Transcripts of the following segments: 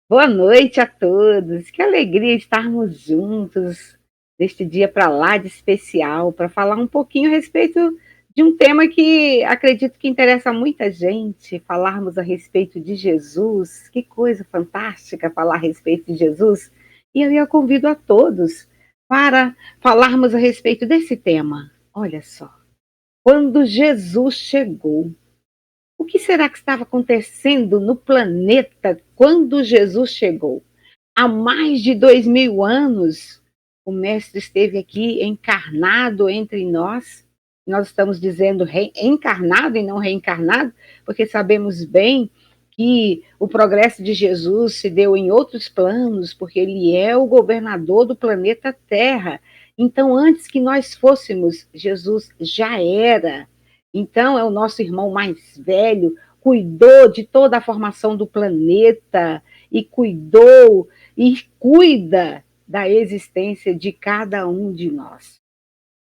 Boa noite a todos. Que alegria estarmos juntos neste dia para lá de especial, para falar um pouquinho a respeito de um tema que acredito que interessa a muita gente, falarmos a respeito de Jesus. Que coisa fantástica falar a respeito de Jesus. E eu convido a todos para falarmos a respeito desse tema. Olha só, quando Jesus chegou. O que será que estava acontecendo no planeta quando Jesus chegou? Há mais de 2000 anos, o Mestre esteve aqui encarnado entre nós. Nós estamos dizendo encarnado e não reencarnado, porque sabemos bem que o progresso de Jesus se deu em outros planos, porque ele é o governador do planeta Terra. Então, antes que nós fôssemos, Jesus já era. Então, é o nosso irmão mais velho, cuidou de toda a formação do planeta e cuidou e cuida da existência de cada um de nós.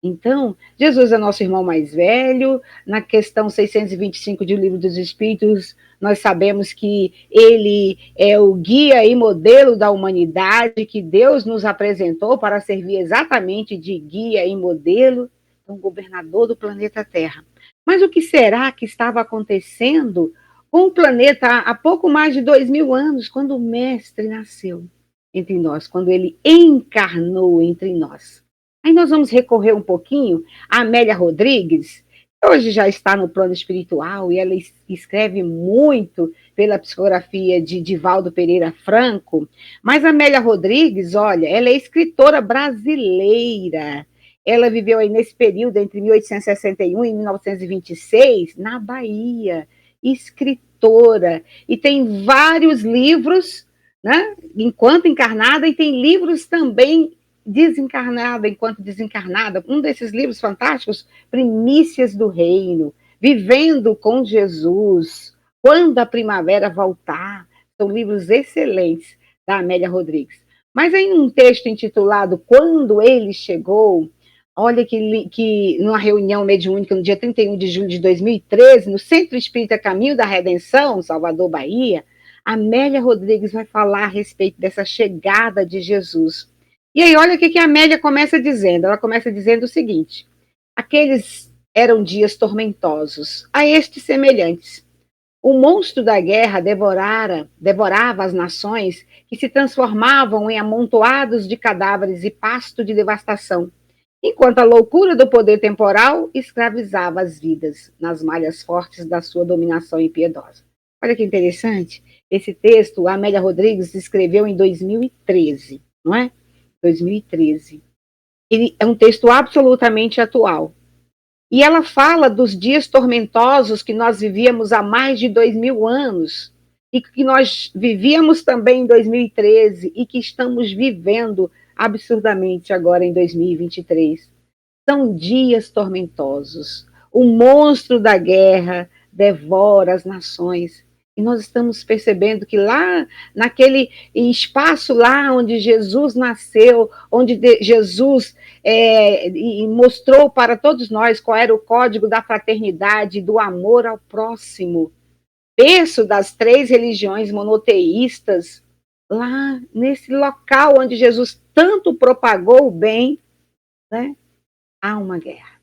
Então, Jesus é nosso irmão mais velho. Na questão 625 do Livro dos Espíritos, nós sabemos que ele é o guia e modelo da humanidade que Deus nos apresentou para servir exatamente de guia e modelo, um governador do planeta Terra. Mas o que será que estava acontecendo com o planeta há pouco mais de 2000 anos, quando o Mestre nasceu entre nós, quando ele encarnou entre nós? Aí nós vamos recorrer um pouquinho a Amélia Rodrigues, que hoje já está no plano espiritual e ela escreve muito pela psicografia de Divaldo Pereira Franco. Mas a Amélia Rodrigues, olha, ela é escritora brasileira. Ela viveu aí nesse período entre 1861 e 1926, na Bahia, escritora, e tem vários livros, né, enquanto encarnada, e tem livros também desencarnada enquanto desencarnada, um desses livros fantásticos, Primícias do Reino, Vivendo com Jesus, Quando a Primavera Voltar, são livros excelentes da Amélia Rodrigues. Mas em um texto intitulado Quando Ele Chegou, olha que numa reunião mediúnica no dia 31 de julho de 2013, no Centro Espírita Caminho da Redenção, Salvador, Bahia, Amélia Rodrigues vai falar a respeito dessa chegada de Jesus. E aí, olha o que a Amélia começa dizendo. Ela começa dizendo o seguinte: aqueles eram dias tormentosos, a estes semelhantes. O monstro da guerra devorava as nações que se transformavam em amontoados de cadáveres e pasto de devastação, enquanto a loucura do poder temporal escravizava as vidas nas malhas fortes da sua dominação impiedosa. Olha que interessante. Esse texto, a Amélia Rodrigues escreveu em 2013, não é? 2013. Ele é um texto absolutamente atual. E ela fala dos dias tormentosos que nós vivíamos há mais de 2000 anos e que nós vivíamos também em 2013 e que estamos vivendo absurdamente agora em 2023. São dias tormentosos. O monstro da guerra devora as nações. E nós estamos percebendo que lá, naquele espaço lá onde Jesus nasceu, onde Jesus mostrou para todos nós qual era o código da fraternidade, do amor ao próximo, berço das 3 religiões monoteístas, lá nesse local onde Jesus tanto propagou o bem, né, há uma guerra.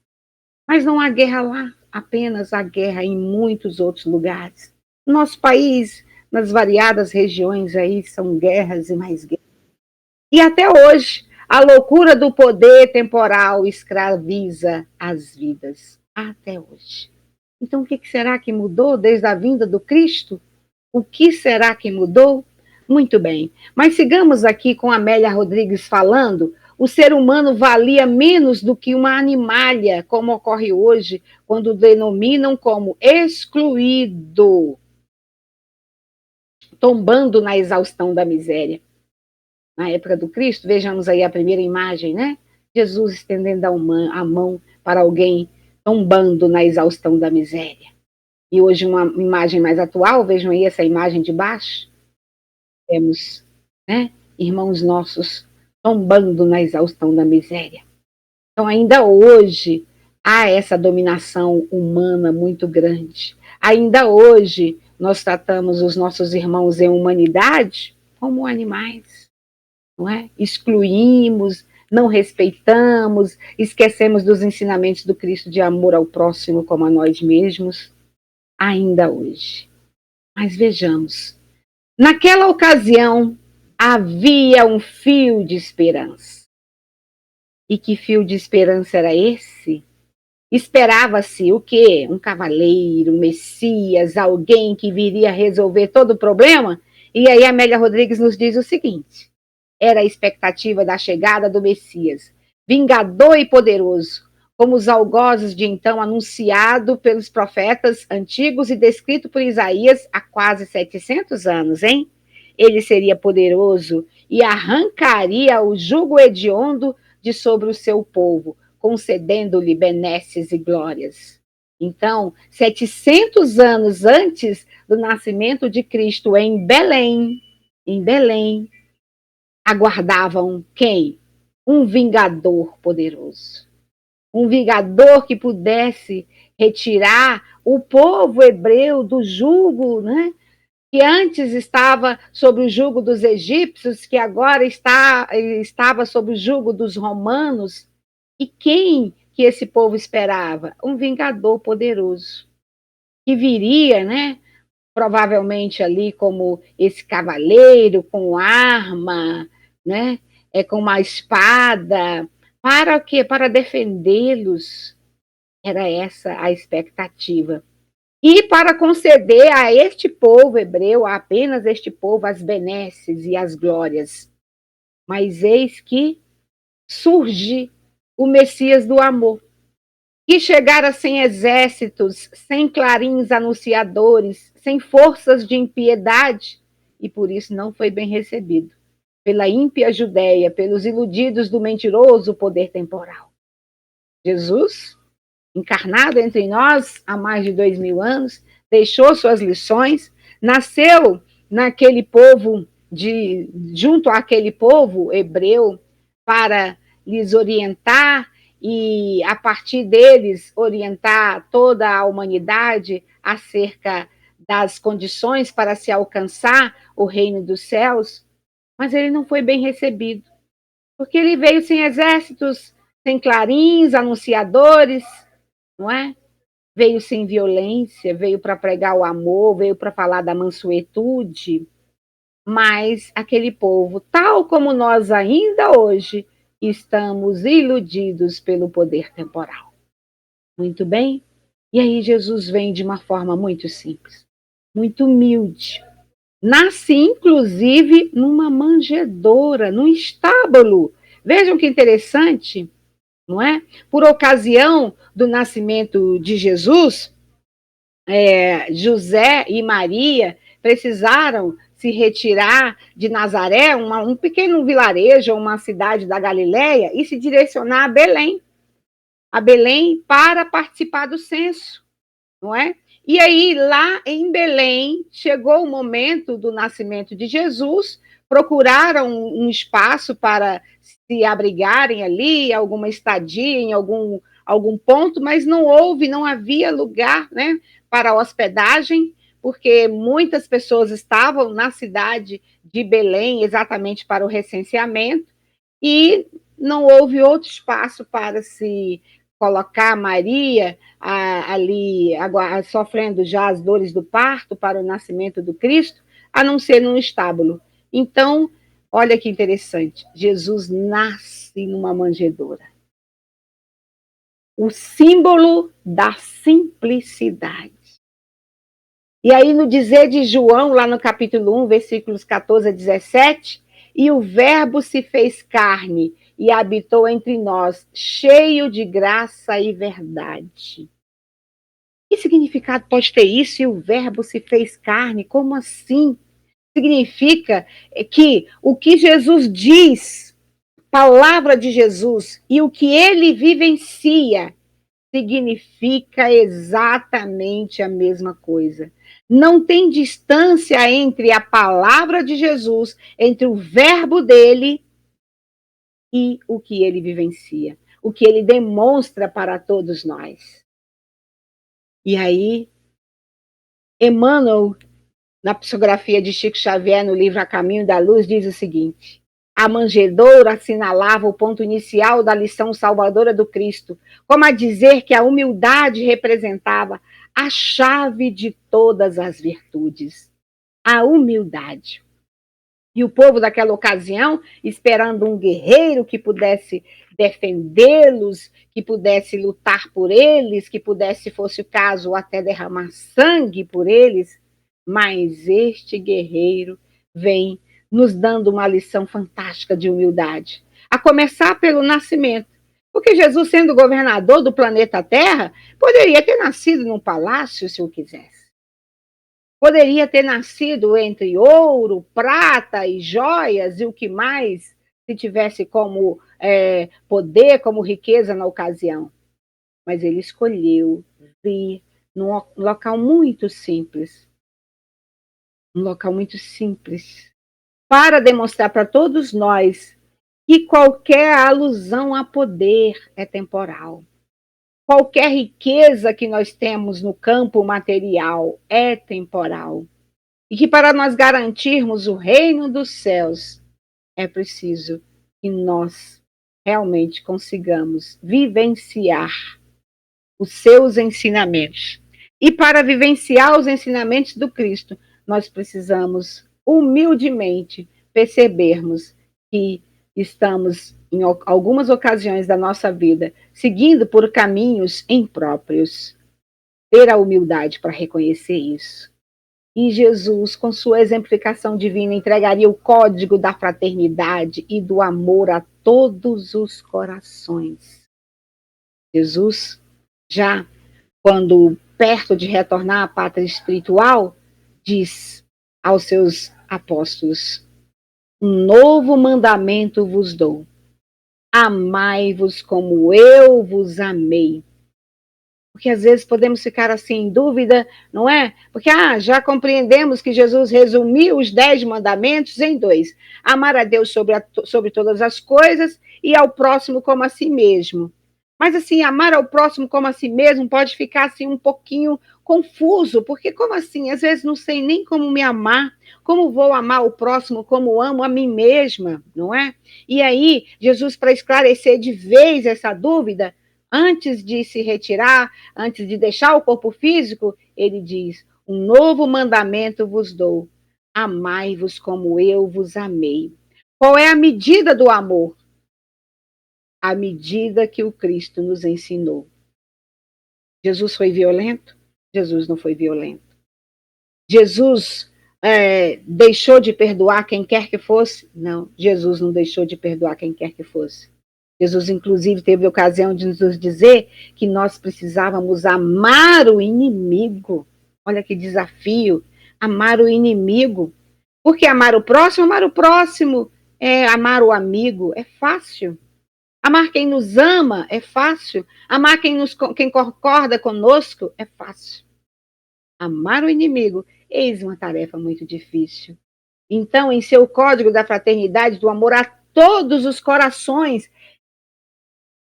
Mas não há guerra lá, apenas há guerra em muitos outros lugares. Nosso país, nas variadas regiões aí, são guerras e mais guerras. E até hoje, a loucura do poder temporal escraviza as vidas. Até hoje. Então, o que será que mudou desde a vinda do Cristo? O que será que mudou? Muito bem. Mas sigamos aqui com Amélia Rodrigues falando. O ser humano valia menos do que uma animalha, como ocorre hoje, quando denominam como excluído, tombando na exaustão da miséria. Na época do Cristo, vejamos aí a primeira imagem, né? Jesus estendendo a mão para alguém tombando na exaustão da miséria. E hoje uma imagem mais atual, vejam aí essa imagem de baixo, temos, né, irmãos nossos tombando na exaustão da miséria. Então, ainda hoje, há essa dominação humana muito grande. Ainda hoje, nós tratamos os nossos irmãos em humanidade como animais, não é? Excluímos, não respeitamos, esquecemos dos ensinamentos do Cristo de amor ao próximo como a nós mesmos, ainda hoje. Mas vejamos, naquela ocasião havia um fio de esperança. E que fio de esperança era esse? Esperava-se o quê? Um cavaleiro, um Messias, alguém que viria resolver todo o problema? E aí Amélia Rodrigues nos diz o seguinte: era a expectativa da chegada do Messias, vingador e poderoso, como os algozes de então anunciado pelos profetas antigos e descrito por Isaías há quase 700 anos, hein? Ele seria poderoso e arrancaria o jugo hediondo de sobre o seu povo, concedendo-lhe benesses e glórias. Então, 700 anos antes do nascimento de Cristo em Belém, aguardavam quem? Um vingador poderoso. Um vingador que pudesse retirar o povo hebreu do jugo, né? Que antes estava sob o jugo dos egípcios, que agora estava sob o jugo dos romanos. E quem que esse povo esperava? Um vingador poderoso, que viria, né? Provavelmente ali como esse cavaleiro com arma, né? Com uma espada, para o quê? Para defendê-los. Era essa a expectativa. E para conceder a este povo hebreu, a apenas este povo, as benesses e as glórias. Mas eis que surge o Messias do amor, que chegara sem exércitos, sem clarins anunciadores, sem forças de impiedade, e por isso não foi bem recebido pela ímpia Judéia, pelos iludidos do mentiroso poder temporal. Jesus, encarnado entre nós há mais de 2000 anos, deixou suas lições, nasceu naquele povo, junto àquele povo hebreu, para lhes orientar e, a partir deles, orientar toda a humanidade acerca das condições para se alcançar o reino dos céus, mas ele não foi bem recebido, porque ele veio sem exércitos, sem clarins, anunciadores, não é? Veio sem violência, veio para pregar o amor, veio para falar da mansuetude, mas aquele povo, tal como nós ainda hoje, estamos iludidos pelo poder temporal. Muito bem? E aí Jesus vem de uma forma muito simples, muito humilde. Nasce, inclusive, numa manjedoura, num estábulo. Vejam que interessante, não é? Por ocasião do nascimento de Jesus, José e Maria precisaram se retirar de Nazaré, um pequeno vilarejo, uma cidade da Galiléia, e se direcionar a Belém para participar do censo, não é? E aí, lá em Belém, chegou o momento do nascimento de Jesus, procuraram um espaço para se abrigarem ali, alguma estadia em algum ponto, mas não havia lugar, né, para hospedagem, porque muitas pessoas estavam na cidade de Belém exatamente para o recenseamento, e não houve outro espaço para se colocar Maria ali sofrendo já as dores do parto para o nascimento do Cristo, a não ser num estábulo. Então, olha que interessante, Jesus nasce numa manjedoura. O símbolo da simplicidade. E aí, no dizer de João, lá no capítulo 1, versículos 14 a 17, e o Verbo se fez carne e habitou entre nós, cheio de graça e verdade. Que significado pode ter isso? E o Verbo se fez carne? Como assim? Significa que o que Jesus diz, palavra de Jesus, e o que ele vivencia, significa exatamente a mesma coisa. Não tem distância entre a palavra de Jesus, entre o verbo dele e o que ele vivencia, o que ele demonstra para todos nós. E aí, Emmanuel Na psicografia de Chico Xavier, no livro A Caminho da Luz, diz o seguinte: a manjedoura assinalava o ponto inicial da lição salvadora do Cristo, como a dizer que a humildade representava a chave de todas as virtudes. A humildade. E o povo daquela ocasião, esperando um guerreiro que pudesse defendê-los, que pudesse lutar por eles, que pudesse, se fosse o caso, até derramar sangue por eles, mas este guerreiro vem nos dando uma lição fantástica de humildade, a começar pelo nascimento. Porque Jesus, sendo governador do planeta Terra, poderia ter nascido num palácio se o quisesse. Poderia ter nascido entre ouro, prata e joias e o que mais se tivesse como poder, como riqueza na ocasião. Mas ele escolheu vir num local muito simples. Um local muito simples. Para demonstrar para todos nós que qualquer alusão a poder é temporal. Qualquer riqueza que nós temos no campo material é temporal. E que para nós garantirmos o reino dos céus, é preciso que nós realmente consigamos vivenciar os seus ensinamentos. E para vivenciar os ensinamentos do Cristo, nós precisamos humildemente percebermos que estamos, em algumas ocasiões da nossa vida, seguindo por caminhos impróprios. Ter a humildade para reconhecer isso. E Jesus, com sua exemplificação divina, entregaria o código da fraternidade e do amor a todos os corações. Jesus, já quando perto de retornar à pátria espiritual, diz aos seus apóstolos: um novo mandamento vos dou. Amai-vos como eu vos amei. Porque às vezes podemos ficar assim em dúvida, não é? Porque já compreendemos que Jesus resumiu os 10 mandamentos em 2. Amar a Deus sobre todas as coisas e ao próximo como a si mesmo. Mas assim, amar ao próximo como a si mesmo pode ficar assim um pouquinho confuso, porque como assim? Às vezes não sei nem como me amar, como vou amar o próximo como amo a mim mesma, não é? E aí, Jesus, para esclarecer de vez essa dúvida, antes de se retirar, antes de deixar o corpo físico, ele diz: um novo mandamento vos dou, amai-vos como eu vos amei. Qual é a medida do amor? A medida que o Cristo nos ensinou. Jesus foi violento? Jesus não foi violento. Jesus deixou de perdoar quem quer que fosse? Não, Jesus não deixou de perdoar quem quer que fosse. Jesus, inclusive, teve a ocasião de nos dizer que nós precisávamos amar o inimigo. Olha que desafio, amar o inimigo. Porque amar o próximo é amar o amigo, é fácil. Amar quem nos ama é fácil. Amar quem concorda conosco é fácil. Amar o inimigo, eis uma tarefa muito difícil. Então, em seu código da fraternidade, do amor a todos os corações,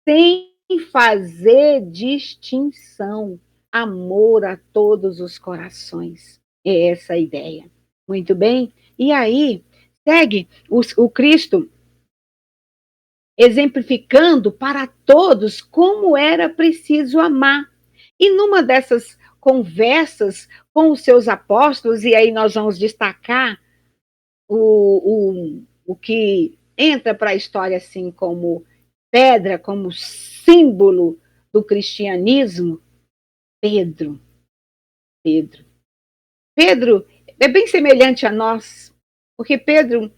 sem fazer distinção, amor a todos os corações. É essa a ideia. Muito bem? E aí, segue o Cristo exemplificando para todos como era preciso amar. E numa dessas conversas com os seus apóstolos, e aí nós vamos destacar o que entra para a história assim como pedra, como símbolo do cristianismo, Pedro. Pedro é bem semelhante a nós, porque Pedro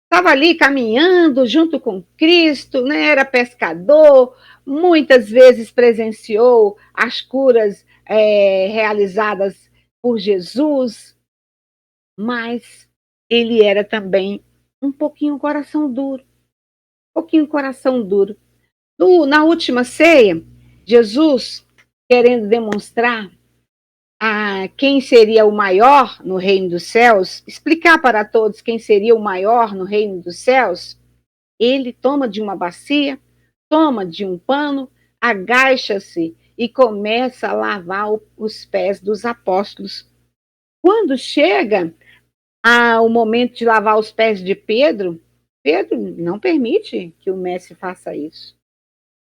estava ali caminhando junto com Cristo, né? Era pescador, muitas vezes presenciou as curas realizadas por Jesus, mas ele era também um pouquinho coração duro, Na última ceia, Jesus, querendo demonstrar a quem seria o maior no reino dos céus, explicar para todos quem seria o maior no reino dos céus, ele toma de uma bacia, toma de um pano, agacha-se e começa a lavar os pés dos apóstolos. Quando chega o momento de lavar os pés de Pedro, Pedro não permite que o mestre faça isso.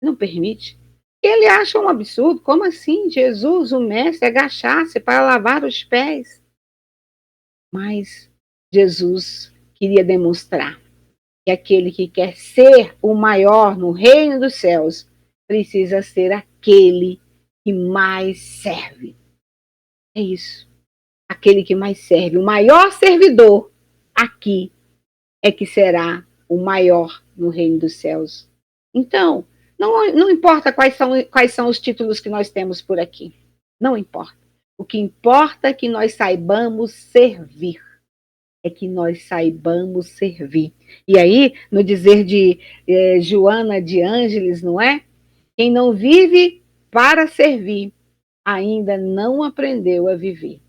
Não permite. Ele acha um absurdo. Como assim? Jesus, o mestre, agachar-se para lavar os pés. Mas Jesus queria demonstrar que aquele que quer ser o maior no reino dos céus precisa ser aquele que mais serve. É isso. Aquele que mais serve. O maior servidor aqui é que será o maior no reino dos céus. Então, não importa quais são os títulos que nós temos por aqui. Não importa. O que importa é que nós saibamos servir. É que nós saibamos servir. E aí, no dizer de Joana de Ângeles, não é? Quem não vive para servir, ainda não aprendeu a viver.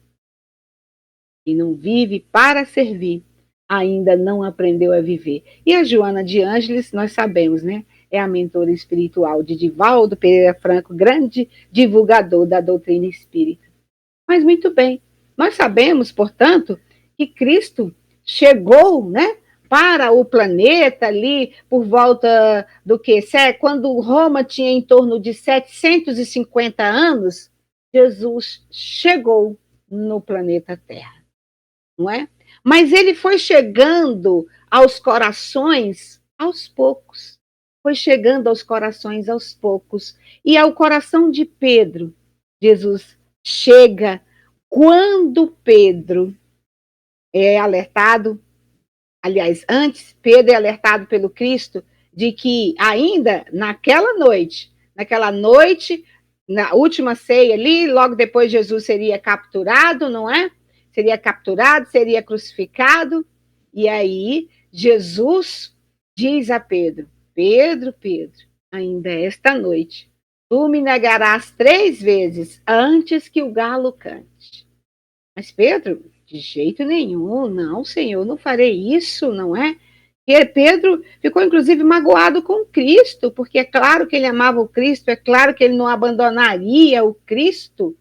Quem não vive para servir, ainda não aprendeu a viver. E a Joana de Ângeles, nós sabemos, né? É a mentora espiritual de Divaldo Pereira Franco, grande divulgador da doutrina espírita. Mas muito bem, nós sabemos, portanto, que Cristo chegou, né, para o planeta ali por volta do que? Quando Roma tinha em torno de 750 anos, Jesus chegou no planeta Terra, não é? Mas ele foi chegando aos corações aos poucos. Foi chegando aos corações aos poucos. E ao coração de Pedro, Jesus chega quando Pedro é alertado, aliás, antes, Pedro é alertado pelo Cristo de que ainda naquela noite, na última ceia ali, logo depois Jesus seria capturado, não é? Seria capturado, seria crucificado, e aí Jesus diz a Pedro, Pedro, ainda esta noite, tu me negarás 3 vezes antes que o galo cante. Mas Pedro, de jeito nenhum, não, Senhor, não farei isso, não é? E Pedro ficou inclusive magoado com Cristo, porque é claro que ele amava o Cristo, é claro que ele não abandonaria o Cristo,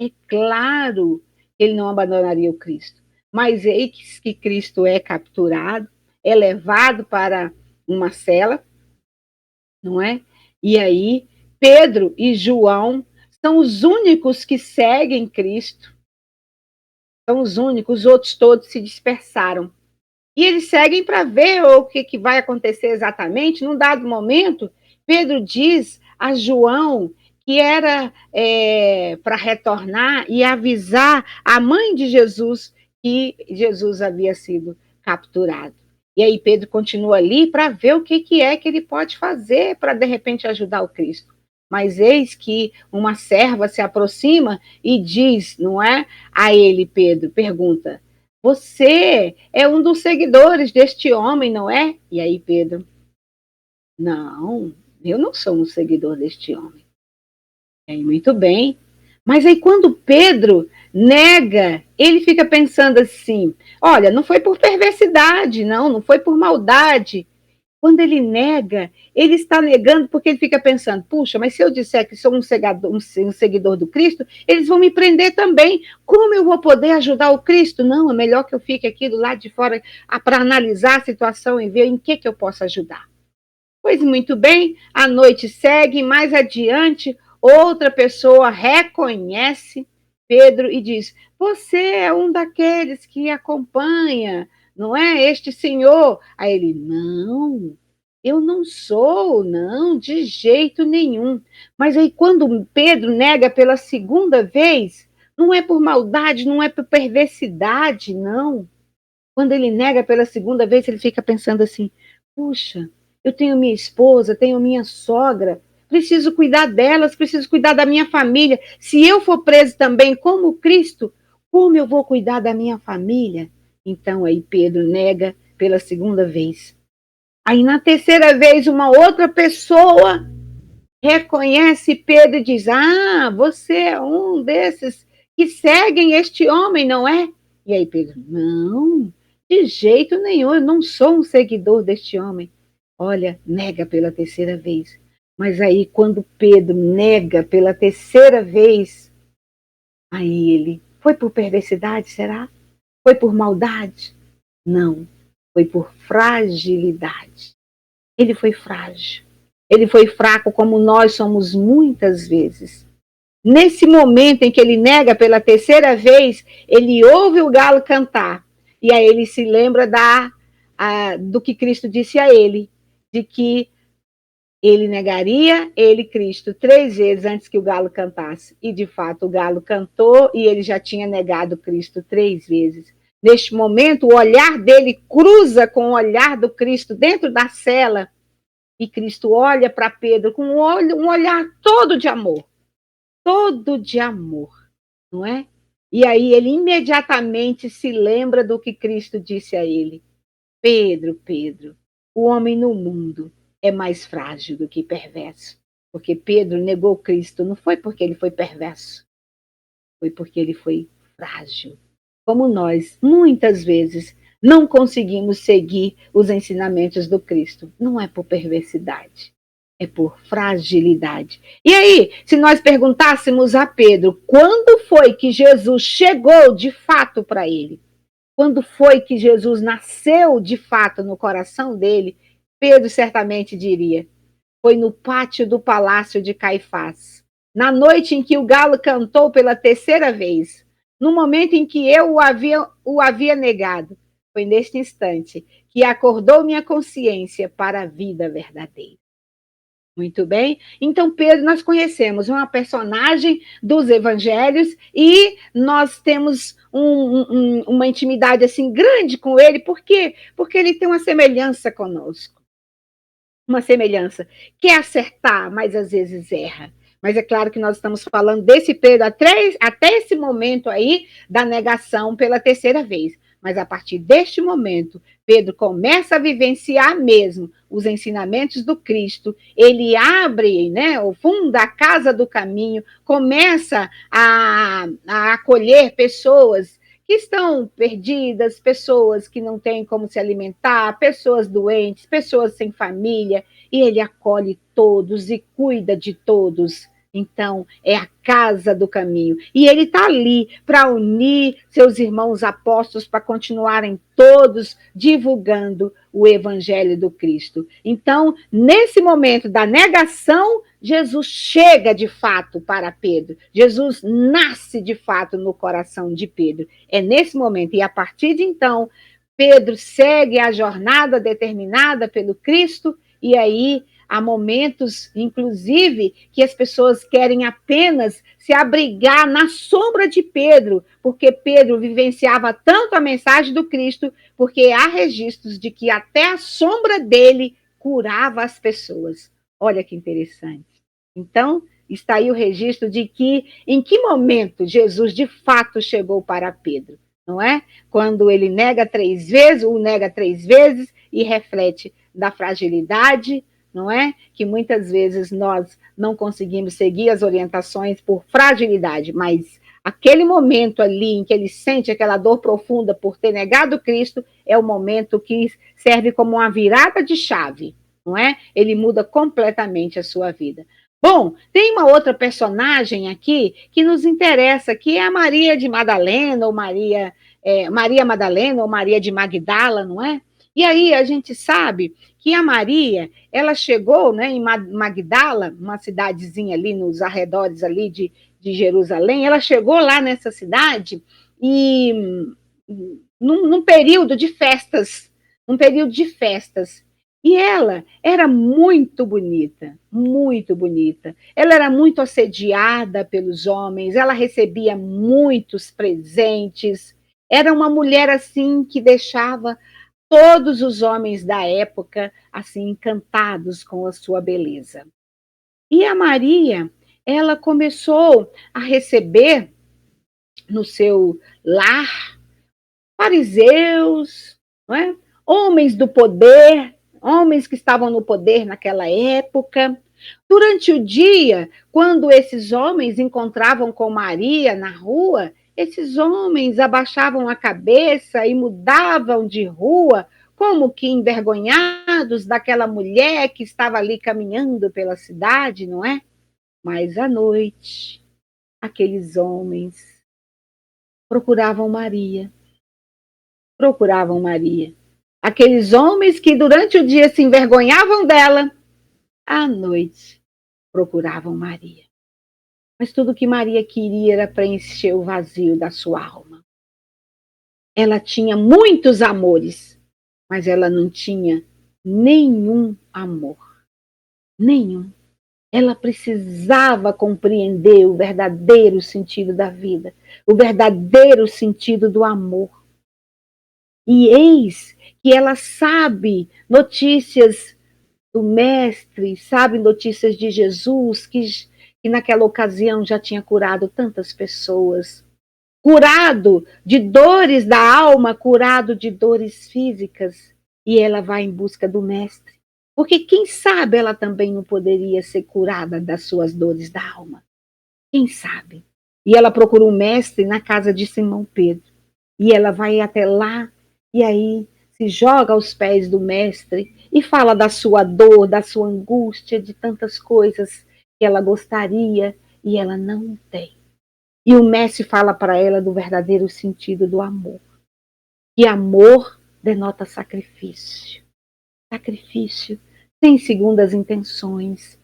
é claro que ele não abandonaria o Cristo. Mas eis que Cristo é capturado, é levado para uma cela, não é? E aí Pedro e João são os únicos que seguem Cristo. São os únicos, os outros todos se dispersaram. E eles seguem para ver o que vai acontecer exatamente. Num dado momento, Pedro diz a João que era para retornar e avisar a mãe de Jesus que Jesus havia sido capturado. E aí Pedro continua ali para ver o que é que ele pode fazer para, de repente, ajudar o Cristo. Mas eis que uma serva se aproxima e diz, não é? A ele, Pedro, pergunta, você é um dos seguidores deste homem, não é? E aí Pedro, não, eu não sou um seguidor deste homem. E aí, muito bem. Mas aí quando Pedro nega, ele fica pensando assim, olha, não foi por perversidade, não foi por maldade. Quando ele nega, ele está negando porque ele fica pensando, puxa, mas se eu disser que sou um seguidor do Cristo, eles vão me prender também. Como eu vou poder ajudar o Cristo? Não, é melhor que eu fique aqui do lado de fora para analisar a situação e ver em que eu posso ajudar. Pois muito bem, a noite segue, mais adiante, outra pessoa reconhece Pedro e diz, você é um daqueles que acompanha, não é? Este senhor. Aí ele, não, eu não sou, não, de jeito nenhum. Mas aí quando Pedro nega pela segunda vez, não é por maldade, não é por perversidade, não. Quando ele nega pela segunda vez, ele fica pensando assim, puxa, eu tenho minha esposa, tenho minha sogra, preciso cuidar delas, preciso cuidar da minha família. Se eu for preso também como Cristo, como eu vou cuidar da minha família? Então aí Pedro nega pela segunda vez. Aí na terceira vez uma outra pessoa reconhece Pedro e diz, você é um desses que seguem este homem, não é? E aí Pedro, não, de jeito nenhum, eu não sou um seguidor deste homem. Olha, nega pela terceira vez. Mas aí, quando Pedro nega pela terceira vez, aí ele, foi por perversidade, será? Foi por maldade? Não, foi por fragilidade. Ele foi frágil. Ele foi fraco como nós somos muitas vezes. Nesse momento em que ele nega pela terceira vez, ele ouve o galo cantar. E aí ele se lembra do que Cristo disse a ele, de que ele negaria ele, Cristo, 3 vezes antes que o galo cantasse. E, de fato, o galo cantou e ele já tinha negado Cristo 3 vezes. Neste momento, o olhar dele cruza com o olhar do Cristo dentro da cela. E Cristo olha para Pedro com um olhar todo de amor, não é? E aí ele imediatamente se lembra do que Cristo disse a ele. Pedro, Pedro, o homem no mundo é mais frágil do que perverso. Porque Pedro negou Cristo, não foi porque ele foi perverso, foi porque ele foi frágil. Como nós, muitas vezes, não conseguimos seguir os ensinamentos do Cristo. Não é por perversidade, é por fragilidade. E aí, se nós perguntássemos a Pedro quando foi que Jesus chegou de fato para ele? Quando foi que Jesus nasceu de fato no coração dele? Pedro certamente diria: foi no pátio do palácio de Caifás, na noite em que o galo cantou pela terceira vez, no momento em que eu o havia negado. Foi neste instante que acordou minha consciência para a vida verdadeira. Muito bem. Então, Pedro, nós conhecemos uma personagem dos evangelhos e nós temos uma intimidade assim grande com ele. Por quê? Porque ele tem uma semelhança conosco. Uma semelhança. Quer acertar, mas às vezes erra. Mas é claro que nós estamos falando desse Pedro até esse momento aí da negação pela terceira vez. Mas a partir deste momento, Pedro começa a vivenciar mesmo os ensinamentos do Cristo. Ele abre, né, funda a casa do caminho, começa a acolher pessoas que estão perdidas, pessoas que não têm como se alimentar, pessoas doentes, pessoas sem família, e ele acolhe todos e cuida de todos. Então, é a casa do caminho. E ele está ali para unir seus irmãos apóstolos, para continuarem todos divulgando o evangelho do Cristo. Então, nesse momento da negação, Jesus chega de fato para Pedro. Jesus nasce de fato no coração de Pedro. É nesse momento, e a partir de então, Pedro segue a jornada determinada pelo Cristo, e aí há momentos, inclusive, que as pessoas querem apenas se abrigar na sombra de Pedro, porque Pedro vivenciava tanto a mensagem do Cristo, porque há registros de que até a sombra dele curava as pessoas. Olha que interessante. Então, está aí o registro de que, em que momento Jesus de fato chegou para Pedro, não é? Quando ele nega 3 vezes, o nega 3 vezes e reflete da fragilidade, não é? Que muitas vezes nós não conseguimos seguir as orientações por fragilidade, mas aquele momento ali em que ele sente aquela dor profunda por ter negado Cristo é o momento que serve como uma virada de chave, não é? Ele muda completamente a sua vida. Bom, tem uma outra personagem aqui que nos interessa, que é a Maria de Madalena, ou Maria Madalena, ou Maria de Magdala, não é? E aí a gente sabe que a Maria, ela chegou, né, em Magdala, uma cidadezinha ali nos arredores ali de Jerusalém, ela chegou lá nessa cidade e num período de festas, e ela era muito bonita, muito bonita. Ela era muito assediada pelos homens, ela recebia muitos presentes. Era uma mulher assim que deixava todos os homens da época assim encantados com a sua beleza. E a Maria, ela começou a receber no seu lar fariseus, não é? Homens do poder, homens que estavam no poder naquela época. Durante o dia, quando esses homens encontravam com Maria na rua, esses homens abaixavam a cabeça e mudavam de rua, como que envergonhados daquela mulher que estava ali caminhando pela cidade, não é? Mas à noite, aqueles homens procuravam Maria procuravam Maria. Aqueles homens que durante o dia se envergonhavam dela, à noite procuravam Maria. Mas tudo que Maria queria era preencher o vazio da sua alma. Ela tinha muitos amores, mas ela não tinha nenhum amor. Nenhum. Ela precisava compreender o verdadeiro sentido da vida, o verdadeiro sentido do amor. E eis que ela sabe notícias do Mestre, sabe notícias de Jesus, que naquela ocasião já tinha curado tantas pessoas. Curado de dores da alma, curado de dores físicas. E ela vai em busca do Mestre. Porque quem sabe ela também não poderia ser curada das suas dores da alma. Quem sabe? E ela procura um mestre na casa de Simão Pedro. E ela vai até lá e aí se joga aos pés do mestre e fala da sua dor, da sua angústia, de tantas coisas que ela gostaria e ela não tem. E o mestre fala para ela do verdadeiro sentido do amor. Que amor denota sacrifício. Sacrifício sem segundas intenções,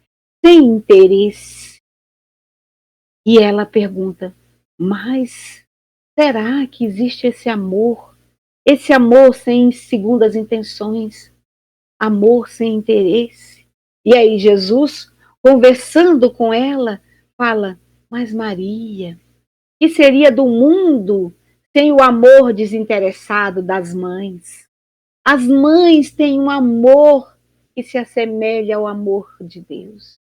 sem interesse. E ela pergunta, mas será que existe esse amor? Esse amor sem segundas intenções, amor sem interesse? E aí Jesus, conversando com ela, fala, mas Maria, que seria do mundo sem o amor desinteressado das mães? As mães têm um amor que se assemelha ao amor de Deus.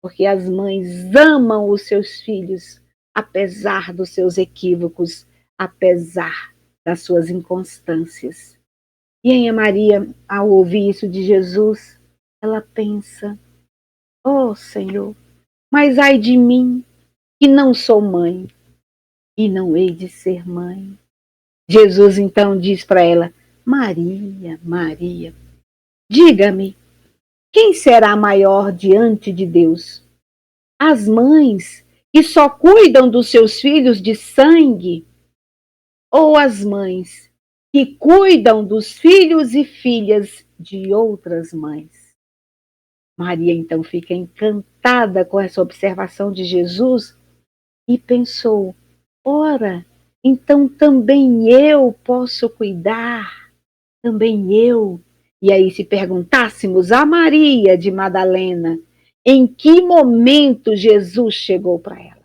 Porque as mães amam os seus filhos, apesar dos seus equívocos, apesar das suas inconstâncias. E aí a Maria, ao ouvir isso de Jesus, ela pensa, oh Senhor, mas ai de mim, que não sou mãe, e não hei de ser mãe. Jesus então diz para ela, Maria, Maria, diga-me, quem será maior diante de Deus? As mães que só cuidam dos seus filhos de sangue ou as mães que cuidam dos filhos e filhas de outras mães? Maria então fica encantada com essa observação de Jesus e pensou, ora, então também eu posso cuidar, também eu. E aí se perguntássemos a Maria de Madalena, em que momento Jesus chegou para ela?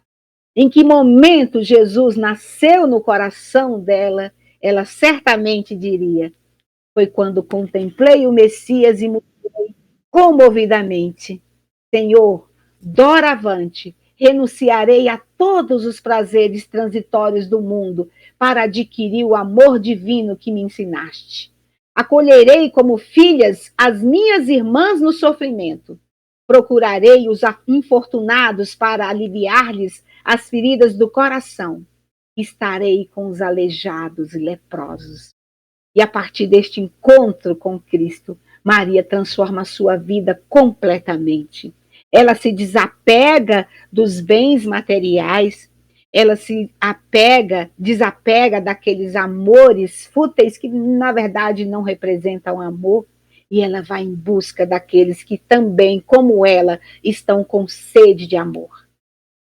Em que momento Jesus nasceu no coração dela? Ela certamente diria, foi quando contemplei o Messias e murmurei comovidamente, Senhor, doravante, renunciarei a todos os prazeres transitórios do mundo para adquirir o amor divino que me ensinaste. Acolherei como filhas as minhas irmãs no sofrimento. Procurarei os infortunados para aliviar-lhes as feridas do coração. Estarei com os aleijados e leprosos. E a partir deste encontro com Cristo, Maria transforma a sua vida completamente. Ela se desapega dos bens materiais, ela se desapega daqueles amores fúteis que na verdade não representam amor, e ela vai em busca daqueles que também, como ela, estão com sede de amor.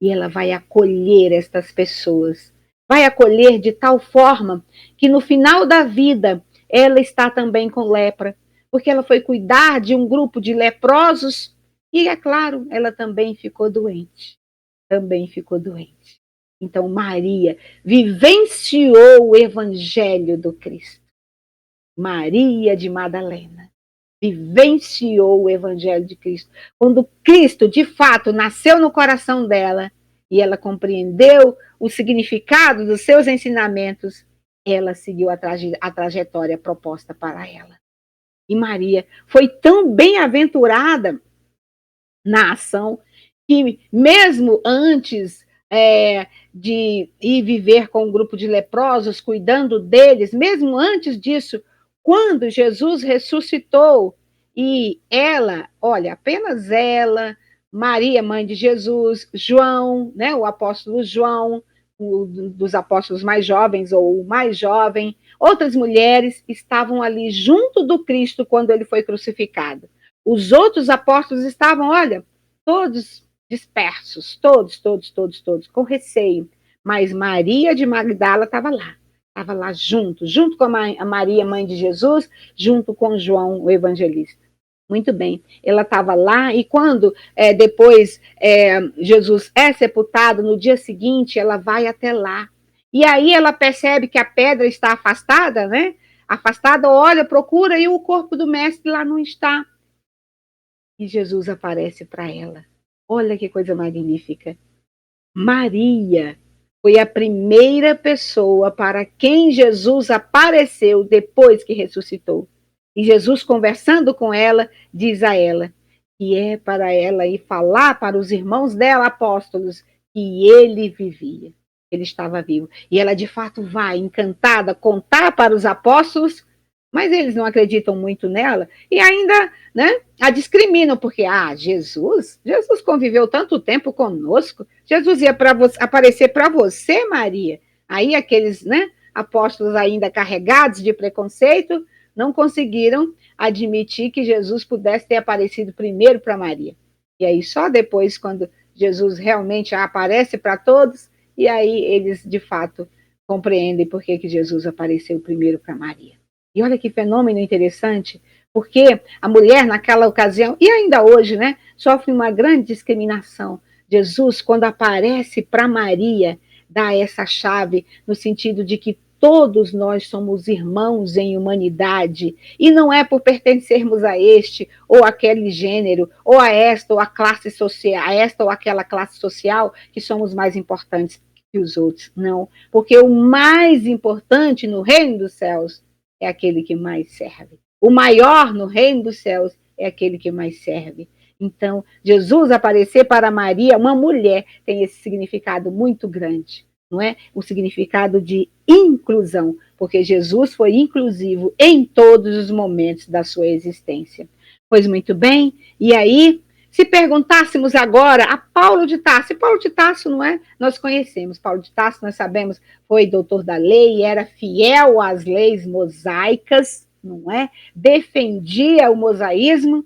E ela vai acolher estas pessoas. Vai acolher de tal forma que no final da vida ela está também com lepra, porque ela foi cuidar de um grupo de leprosos e, é claro, ela também ficou doente. Também ficou doente. Então, Maria vivenciou o evangelho do Cristo. Maria de Madalena vivenciou o evangelho de Cristo. Quando Cristo, de fato, nasceu no coração dela e ela compreendeu o significado dos seus ensinamentos, ela seguiu a trajetória proposta para ela. E Maria foi tão bem-aventurada na ação que, mesmo antes de ir viver com um grupo de leprosos, cuidando deles, mesmo antes disso, quando Jesus ressuscitou e ela, olha, apenas ela, Maria, mãe de Jesus, João, né, o apóstolo João, dos apóstolos mais jovens ou o mais jovem, Outras mulheres estavam ali junto do Cristo quando ele foi crucificado. Os outros apóstolos estavam, olha, todos dispersos, todos, com receio. Mas Maria de Magdala estava lá junto com a Maria, mãe de Jesus, junto com João, o evangelista. Muito bem, ela estava lá e quando depois Jesus é sepultado, no dia seguinte ela vai até lá. E aí ela percebe que a pedra está afastada, né? Afastada, olha, procura e o corpo do mestre lá não está. E Jesus aparece para ela. Olha que coisa magnífica. Maria foi a primeira pessoa para quem Jesus apareceu depois que ressuscitou. E Jesus, conversando com ela, diz a ela que é para ela ir falar para os irmãos dela, apóstolos, que ele vivia, ele estava vivo. E ela, de fato, vai, encantada, contar para os apóstolos, mas eles não acreditam muito nela e ainda, né, a discriminam, porque, Jesus conviveu tanto tempo conosco, Jesus ia aparecer para você, Maria. Aí aqueles, né, apóstolos ainda carregados de preconceito não conseguiram admitir que Jesus pudesse ter aparecido primeiro para Maria. E aí só depois, quando Jesus realmente aparece para todos, e aí eles, de fato, compreendem por que Jesus apareceu primeiro para Maria. E olha que fenômeno interessante, porque a mulher naquela ocasião, e ainda hoje, né, sofre uma grande discriminação. Jesus, quando aparece para Maria, dá essa chave no sentido de que todos nós somos irmãos em humanidade, e não é por pertencermos a este ou aquele gênero, ou a esta ou a classe social, a esta ou aquela classe social, que somos mais importantes que os outros. Não, porque o mais importante no reino dos céus é aquele que mais serve. O maior no reino dos céus é aquele que mais serve. Então, Jesus aparecer para Maria, uma mulher, tem esse significado muito grande, não é? O significado de inclusão, porque Jesus foi inclusivo em todos os momentos da sua existência. Pois muito bem, e aí, se perguntássemos agora a Paulo de Tarso, não é? Nós conhecemos, Paulo de Tarso, nós sabemos, foi doutor da lei, era fiel às leis mosaicas, não é? Defendia o mosaísmo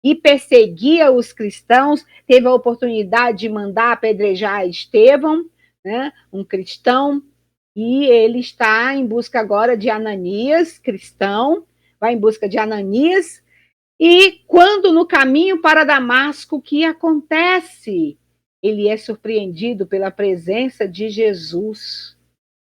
e perseguia os cristãos, teve a oportunidade de mandar apedrejar Estevão, né? Um cristão, e ele está em busca agora de Ananias, cristão, vai em busca de Ananias, e quando no caminho para Damasco, o que acontece? Ele é surpreendido pela presença de Jesus.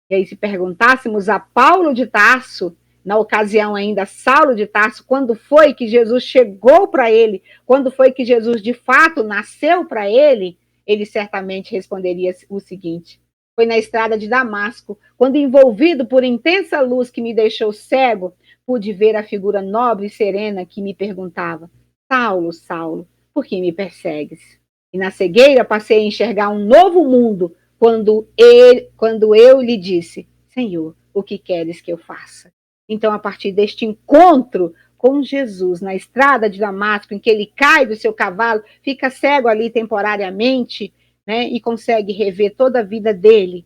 E aí, se perguntássemos a Paulo de Tarso, na ocasião ainda Saulo de Tarso, quando foi que Jesus chegou para ele, quando foi que Jesus de fato nasceu para ele certamente responderia o seguinte: foi na estrada de Damasco, quando envolvido por intensa luz que me deixou cego, pude ver a figura nobre e serena que me perguntava: Saulo, Saulo, por que me persegues? E na cegueira passei a enxergar um novo mundo quando eu lhe disse: Senhor, o que queres que eu faça? Então, a partir deste encontro com Jesus na estrada de Damasco, em que ele cai do seu cavalo, fica cego ali temporariamente, né, e consegue rever toda a vida dele,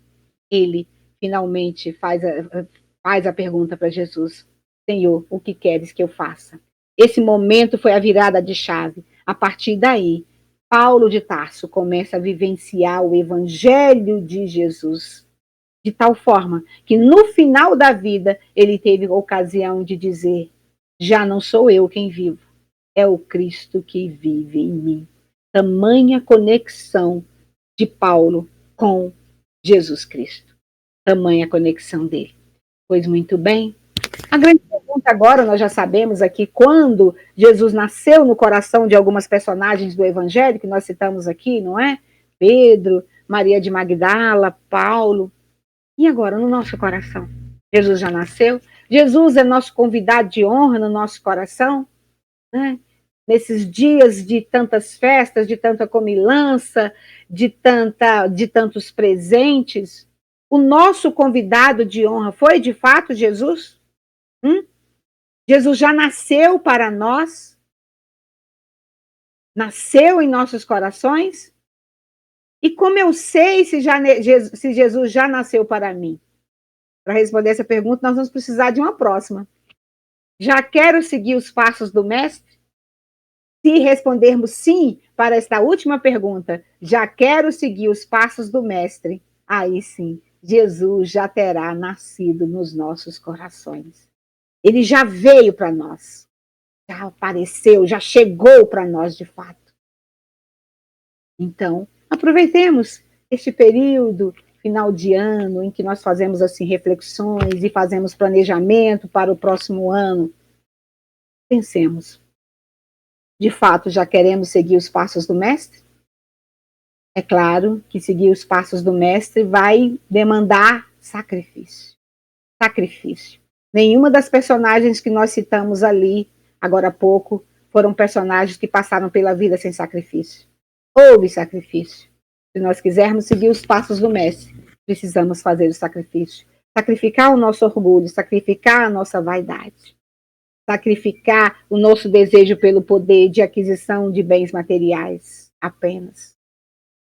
ele finalmente faz a pergunta para Jesus: Senhor, o que queres que eu faça? Esse momento foi a virada de chave. A partir daí, Paulo de Tarso começa a vivenciar o evangelho de Jesus, de tal forma que no final da vida ele teve a ocasião de dizer: já não sou eu quem vivo, é o Cristo que vive em mim. Tamanha conexão de Paulo com Jesus Cristo. Tamanha conexão dele. Pois muito bem. A grande pergunta agora, nós já sabemos aqui, quando Jesus nasceu no coração de algumas personagens do Evangelho, que nós citamos aqui, não é? Pedro, Maria de Magdala, Paulo. E agora, no nosso coração? Jesus já nasceu? Jesus é nosso convidado de honra no nosso coração? Né? Nesses dias de tantas festas, de tanta comilança, de tantos presentes, o nosso convidado de honra foi de fato Jesus? Jesus já nasceu para nós? Nasceu em nossos corações? E como eu sei se Jesus já nasceu para mim? para responder essa pergunta, nós vamos precisar de uma próxima. Já quero seguir os passos do Mestre? Se respondermos sim para esta última pergunta, já quero seguir os passos do Mestre, aí sim, Jesus já terá nascido nos nossos corações. Ele já veio para nós, já apareceu, já chegou para nós de fato. Então, aproveitemos este período final de ano em que nós fazemos assim reflexões e fazemos planejamento para o próximo ano. Pensemos. De fato, já queremos seguir os passos do Mestre? É claro que seguir os passos do Mestre vai demandar sacrifício. Sacrifício. Nenhuma das personagens que nós citamos ali, agora há pouco, foram personagens que passaram pela vida sem sacrifício. Houve sacrifício. Se nós quisermos seguir os passos do Mestre, precisamos fazer o sacrifício. Sacrificar o nosso orgulho, sacrificar a nossa vaidade. Sacrificar o nosso desejo pelo poder de aquisição de bens materiais apenas.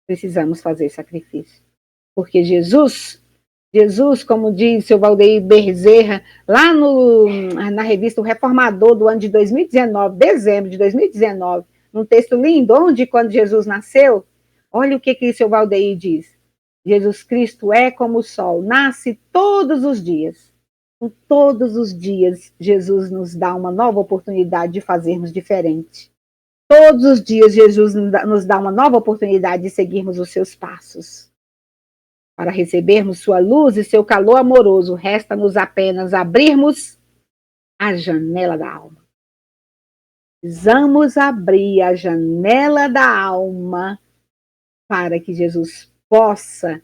Precisamos fazer sacrifício. Porque Jesus, como diz o seu Valdeir Bezerra, lá na revista O Reformador do ano de 2019, dezembro de 2019, num texto lindo, onde quando Jesus nasceu, olha o que o seu Valdeir diz. Jesus Cristo é como o sol, nasce todos os dias. Todos os dias, Jesus nos dá uma nova oportunidade de fazermos diferente. Todos os dias, Jesus nos dá uma nova oportunidade de seguirmos os seus passos. Para recebermos sua luz e seu calor amoroso, resta-nos apenas abrirmos a janela da alma. Precisamos abrir a janela da alma para que Jesus possa,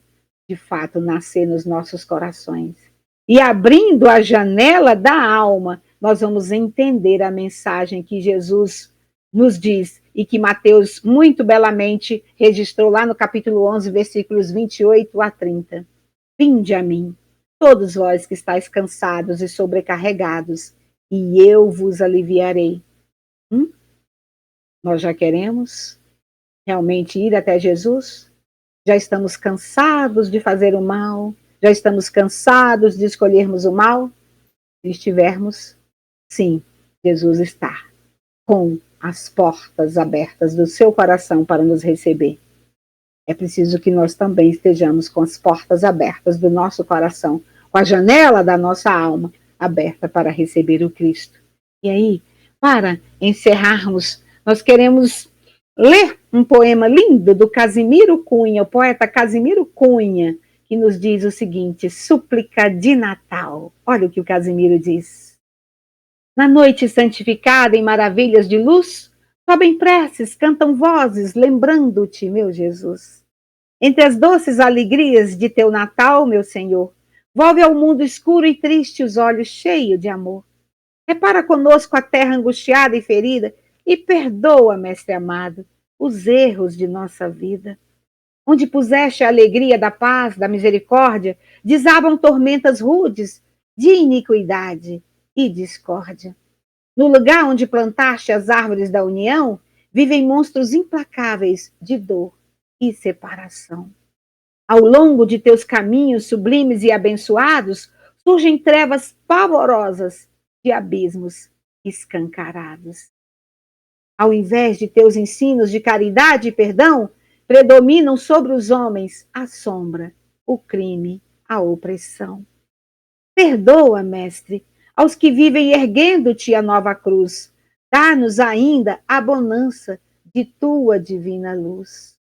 de fato, nascer nos nossos corações. E abrindo a janela da alma, nós vamos entender a mensagem que Jesus nos diz e que Mateus muito belamente registrou lá no capítulo 11, versículos 28 a 30. Vinde a mim, todos vós que estáis cansados e sobrecarregados, e eu vos aliviarei. Nós já queremos realmente ir até Jesus? Já estamos cansados de fazer o mal? Já estamos cansados de escolhermos o mal? Se estivermos, sim, Jesus está com as portas abertas do seu coração para nos receber. É preciso que nós também estejamos com as portas abertas do nosso coração, com a janela da nossa alma aberta para receber o Cristo. E aí, para encerrarmos, nós queremos ler um poema lindo do Casimiro Cunha, o poeta Casimiro Cunha, que nos diz o seguinte: súplica de Natal. Olha o que o Casimiro diz. Na noite santificada em maravilhas de luz, sobem preces, cantam vozes, lembrando-te, meu Jesus. Entre as doces alegrias de teu Natal, meu Senhor, volve ao mundo escuro e triste os olhos cheios de amor. Repara conosco a terra angustiada e ferida e perdoa, Mestre amado, os erros de nossa vida. Onde puseste a alegria da paz, da misericórdia, desabam tormentas rudes de iniquidade e discórdia. No lugar onde plantaste as árvores da união, vivem monstros implacáveis de dor e separação. Ao longo de teus caminhos sublimes e abençoados, surgem trevas pavorosas de abismos escancarados. Ao invés de teus ensinos de caridade e perdão, predominam sobre os homens a sombra, o crime, a opressão. Perdoa, Mestre, aos que vivem erguendo-te a nova cruz. Dá-nos ainda a bonança de tua divina luz.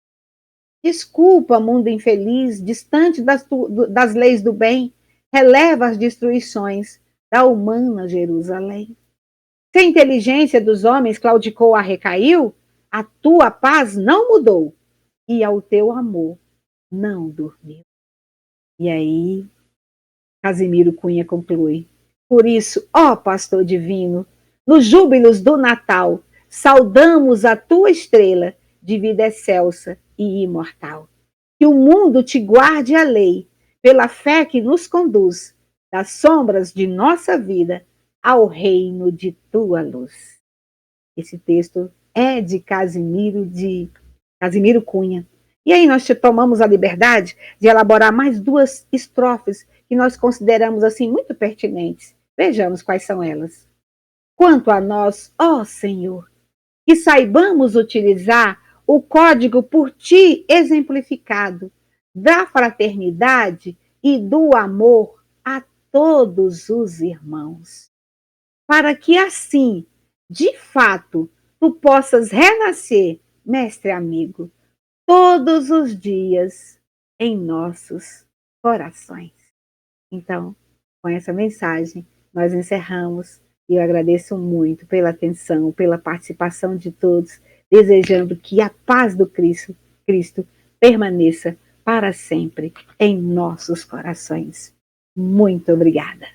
Desculpa, mundo infeliz, distante das leis do bem, releva as destruições da humana Jerusalém. Se a inteligência dos homens claudicou a recaiu, a tua paz não mudou e ao teu amor não dormiu. E aí, Casimiro Cunha conclui: por isso, ó pastor divino, nos júbilos do Natal, saudamos a tua estrela de vida excelsa e imortal. Que o mundo te guarde a lei, pela fé que nos conduz, das sombras de nossa vida ao reino de tua luz. Esse texto é de Casimiro Cunha. E aí nós tomamos a liberdade de elaborar mais duas estrofes que nós consideramos assim muito pertinentes. Vejamos quais são elas. Quanto a nós, ó Senhor, que saibamos utilizar o código por ti exemplificado da fraternidade e do amor a todos os irmãos, para que assim, de fato, tu possas renascer, mestre amigo, todos os dias em nossos corações. Então, com essa mensagem, nós encerramos e eu agradeço muito pela atenção, pela participação de todos, desejando que a paz do Cristo permaneça para sempre em nossos corações. Muito obrigada.